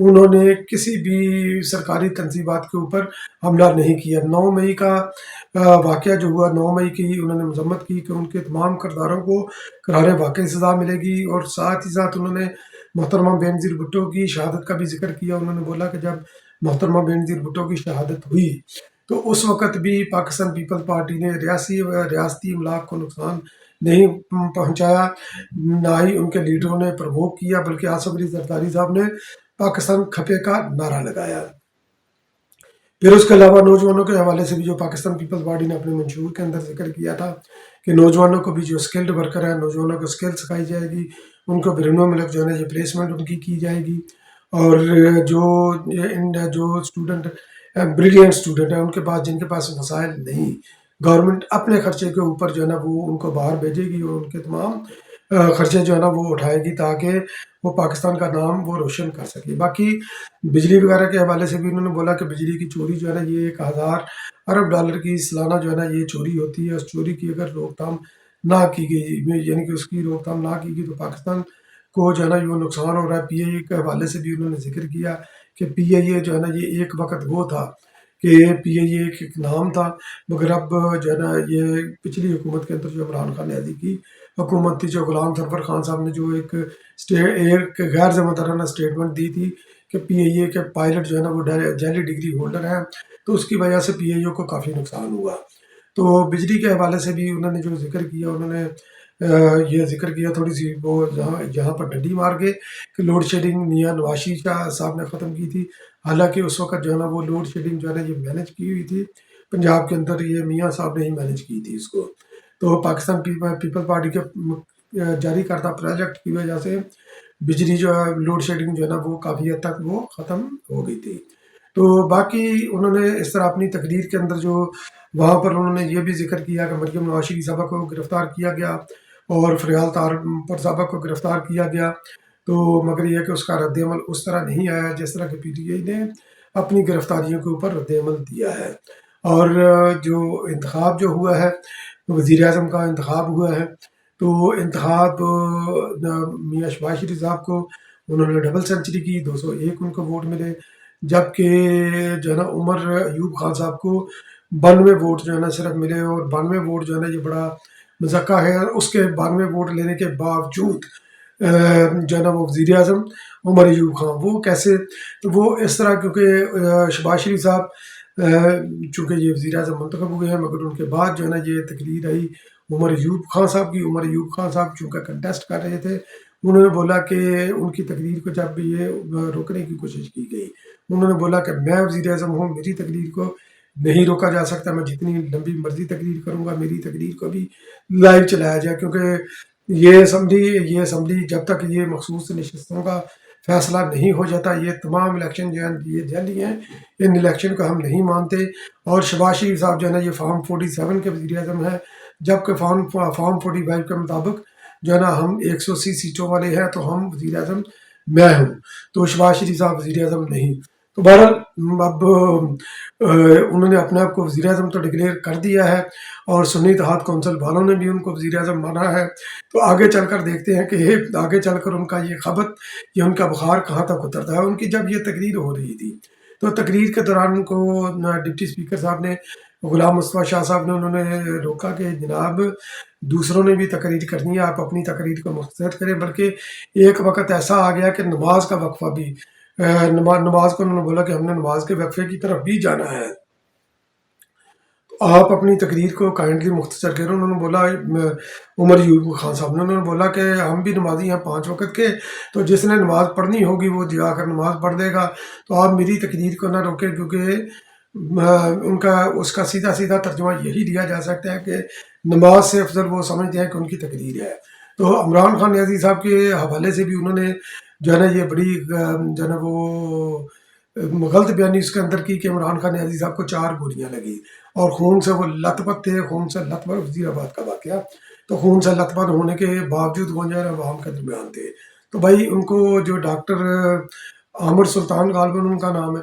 انہوں نے کسی بھی سرکاری تنصیبات کے اوپر حملہ نہیں کیا۔ 9 مئی کا واقعہ جو ہوا، 9 مئی کی انہوں نے مذمت کی کہ ان کے تمام کرداروں کو قرار واقعی سزا ملے گی، اور ساتھ ہی ساتھ انہوں نے محترمہ بینظیر بھٹو کی شہادت کا بھی ذکر کیا۔ انہوں نے بولا کہ جب محترمہ بینظیر بھٹو کی شہادت ہوئی تو اس وقت بھی پاکستان پیپل پارٹی نے ریاستی املاک کو نقصان نہیں پہنچایا، نہ ہی ان کے لیڈروں نے پرووک کیا، بلکہ آصف علی زرداری صاحب نے پاکستان کھپے کا نعرہ لگایا۔ پھر اس کے علاوہ نوجوانوں کے حوالے سے بھی جو پاکستان پیپل پارٹی نے اپنے منشور کے اندر ذکر کیا تھا کہ نوجوانوں کو بھی جو اسکلڈ ورکر ہیں، نوجوانوں کو اسکل سکھائی جائے گی، ان کو بیرون ملک جو ہے نا یہ پلیسمنٹ ان کی جائے گی، اور جو اسٹوڈنٹ بریلینٹ اسٹوڈنٹ ہیں ان کے پاس، جن کے پاس وسائل نہیں، گورنمنٹ اپنے خرچے کے اوپر جو ہے نا وہ ان کو باہر بھیجے گی، اور ان کے تمام خرچے جو ہے نا وہ اٹھائے گی تاکہ وہ پاکستان کا نام وہ روشن کر سکے۔ باقی بجلی وغیرہ کے حوالے سے بھی انہوں نے بولا کہ بجلی کی چوری جو ہے نا یہ 1000 ارب ڈالر کی سالانہ جو ہے نا یہ چوری ہوتی ہے۔ اس چوری کی اگر روک تھام نہ کی گئی، یعنی کہ اس کی روک تھام نہ کی گئی تو پاکستان کو جو ہے نا یہ نقصان ہو رہا ہے۔ پی آئی اے کے حوالے سے بھی انہوں نے ذکر کیا کہ پی آئی اے جو ہے نا یہ ایک وقت وہ تھا کہ پی آئی اے ایک نام تھا، مگر اب جو ہے نا یہ پچھلی حکومت کے اندر جو عمران خان نیازی کی حکومت تھی، جو غلام سرور خان صاحب نے جو ایک غیر ذمہ دارانہ اسٹیٹمنٹ دی تھی کہ پی آئی اے کے پائلٹ جو ہے نا وہ جعلی ڈگری ہولڈر ہیں، تو اس کی وجہ سے پی آئی اے کو کافی نقصان ہوا۔ تو بجلی کے حوالے سے بھی انہوں نے جو ذکر کیا، انہوں نے یہ ذکر کیا تھوڑی سی وہ جہاں پر ڈنڈی مار کے کہ لوڈ شیڈنگ میاں نواز شریف صاحب نے ختم کی تھی، حالانکہ اس وقت جو ہے نا وہ لوڈ شیڈنگ جو ہے نا یہ مینج کی ہوئی تھی پنجاب کے اندر، یہ میاں صاحب نے ہی مینج کی تھی اس کو۔ تو پاکستان پیپل پارٹی کے جاری کردہ پروجیکٹ کی وجہ سے بجلی جو ہے لوڈ شیڈنگ جو ہے نا وہ کافی حد تک وہ ختم ہو گئی تھی۔ تو باقی انہوں نے اس طرح اپنی تقریر کے اندر جو وہاں پر انہوں نے یہ بھی ذکر کیا کہ مریم نواز شریف صاحبہ کو گرفتار کیا گیا اور فریال طاہر صاحبہ کو گرفتار کیا گیا، تو مگر یہ کہ اس کا رد عمل اس طرح نہیں آیا جس طرح کہ پی ٹی آئی نے اپنی گرفتاریوں کے اوپر رد عمل دیا ہے۔ اور جو انتخاب جو ہوا ہے، وزیر اعظم کا انتخاب ہوا ہے، تو انتخاب میاں شہباز شریف صاحب کو انہوں نے ڈبل سینچری کی، 201 ان کو ووٹ ملے، جبکہ جو ہے نا عمر ایوب خان صاحب کو 92 ووٹ جو ہے نا صرف ملے، اور 92 ووٹ جو ہے نا یہ بڑا مذکر ہے۔ اس کے 92 ووٹ لینے کے باوجود جو ہے نا وہ وزیر اعظم عمر ایوب خان وہ کیسے، تو وہ اس طرح کیونکہ شہباز شریف صاحب چونکہ یہ وزیر اعظم منتخب ہوئے ہیں، مگر ان کے بعد جو ہے نا یہ تقریر آئی عمر ایوب خان صاحب کی۔ عمر ایوب خان صاحب چونکہ کنٹیسٹ کر رہے تھے، انہوں نے بولا کہ ان کی تقریر کو جب یہ روکنے کی کوشش کی گئی، انہوں نے بولا کہ میں وزیر اعظم ہوں، میری تقریر کو نہیں روکا جا سکتا، میں جتنی لمبی مرضی تقریر کروں گا، میری تقریر کو بھی لائیو چلایا جائے، کیونکہ یہ اسمبلی جب تک یہ مخصوص نشستوں کا فیصلہ نہیں ہو جاتا، یہ تمام الیکشن جو ہیں یہ جعلی ہیں، ان الیکشن کو ہم نہیں مانتے۔ اور شہباز شریف صاحب جو ہے نا یہ فارم 47 کے وزیر اعظم ہیں، جبکہ فارم 45 کے مطابق جو ہے نا ہم 180 سیٹوں والے ہیں، تو ہم وزیر اعظم میں ہوں، تو شہباز شریف صاحب وزیر اعظم نہیں۔ تو بہرحال اب انہوں نے اپنے آپ کو وزیر اعظم تو ڈکلیئر کر دیا ہے، اور سنی اتحاد کونسل والوں نے بھی ان کو وزیر اعظم مانا ہے۔ تو آگے چل کر دیکھتے ہیں کہ آگے چل کر ان کا یہ خبت یا ان کا بخار کہاں تک اترتا ہے۔ ان کی جب یہ تقریر ہو رہی تھی تو تقریر کے دوران ان کو ڈپٹی اسپیکر صاحب نے، غلام مصطفیٰ شاہ صاحب نے، انہوں نے روکا کہ جناب دوسروں نے بھی تقریر کرنی ہے، آپ اپنی تقریر کو مختصر کریں، بلکہ ایک وقت ایسا آ گیا کہ نماز کا وقفہ بھی، نماز کو انہوں نے بولا کہ ہم نے نماز کے وقفے کی طرف بھی جانا ہے، آپ اپنی تقریر کو کائنڈلی مختصر کریں۔ انہوں نے بولا عمر ایوب خان صاحب نے، انہوں نے بولا کہ ہم بھی نمازی ہیں 5 وقت کے، تو جس نے نماز پڑھنی ہوگی وہ جا کر نماز پڑھ دے گا، تو آپ میری تقریر کو نہ روکیں، کیونکہ ان کا اس کا سیدھا ترجمہ یہی دیا جا سکتا ہے کہ نماز سے افضل وہ سمجھتے ہیں کہ ان کی تقریر ہے۔ تو عمران خان نیازی صاحب کے حوالے سے بھی انہوں نے جو ہے نا یہ بڑی جو ہے نا وہ غلط بیانی اس کے اندر کی کہ عمران خان نیازی صاحب کو 4 گولیاں لگی اور خون سے وہ لت پت تھے، خون سے لت پت، وزیر آباد کا واقعہ، تو خون سے لت پت ہونے کے باوجود وہ جو ہے عوام کے درمیان تھے۔ تو بھائی ان کو جو ڈاکٹر عامر سلطان غالباً ان کا نام ہے،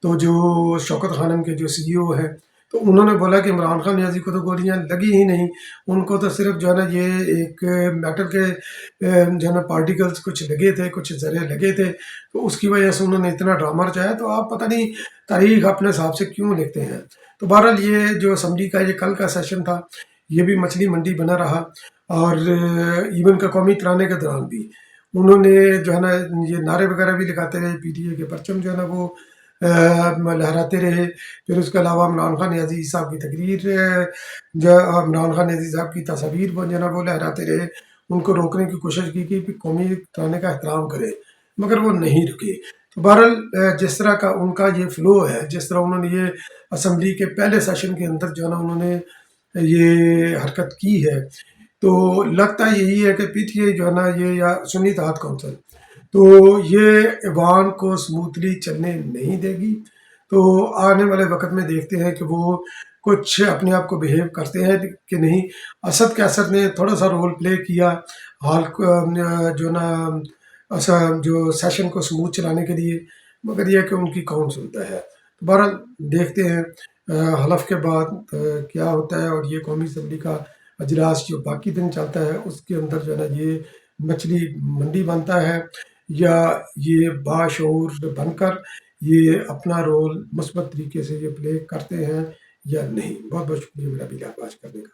تو جو شوکت خانم کے جو سی ای او ہیں، تو انہوں نے بولا کہ عمران خان نیازی کو تو گولیاں لگی ہی نہیں، ان کو تو صرف جو ہے نا یہ ایک میٹل کے جو ہے نا پارٹیکلز کچھ لگے تھے، کچھ ذرے لگے تھے، تو اس کی وجہ سے انہوں نے اتنا ڈرامہ رچایا۔ تو آپ پتہ نہیں تاریخ اپنے حساب سے کیوں لکھتے ہیں۔ تو بہرحال یہ جو اسمبلی کا یہ کل کا سیشن تھا، یہ بھی مچھلی منڈی بنا رہا، اور ایون کا قومی ترانے کے دوران بھی انہوں نے جو ہے نا یہ نعرے وغیرہ بھی لگاتے رہے، پی ٹی اے کے پرچم جو ہے نا وہ لہراتے رہے۔ پھر اس کے علاوہ عمران خان نیازی صاحب کی تقریر، جو عمران خان نیازی صاحب کی تصاویر وہ جو ہے نا وہ لہراتے رہے، ان کو روکنے کی کوشش کی کہ قومی ترانے کا احترام کرے، مگر وہ نہیں رکے۔ تو بہرحال جس طرح کا ان کا یہ فلو ہے، جس طرح انہوں نے یہ اسمبلی کے پہلے سیشن کے اندر جو ہے نا انہوں نے یہ حرکت کی ہے، تو لگتا یہی ہے کہ پی ٹی اے جو ہے نا یہ یا سنی اتحاد کونسل تو یہ ایوان کو سموتھلی چلنے نہیں دے گی۔ تو آنے والے وقت میں دیکھتے ہیں کہ وہ کچھ اپنے آپ کو بیہیو کرتے ہیں کہ نہیں۔ اسد کیسر نے تھوڑا سا رول پلے کیا حال جو نا جو سیشن کو سموتھ چلانے کے لیے، مگر یہ کہ ان کی کون سنتا ہے۔ بہرحال دیکھتے ہیں حلف کے بعد کیا ہوتا ہے، اور یہ قومی اسمبلی کا اجلاس جو باقی دن چلتا ہے اس کے اندر جو ہے نا یہ مچھلی منڈی بنتا ہے، یا یہ باشعور بن کر یہ اپنا رول مثبت طریقے سے یہ پلے کرتے ہیں یا نہیں۔ بہت بہت شکریہ میرا بھی بات کرنے کا۔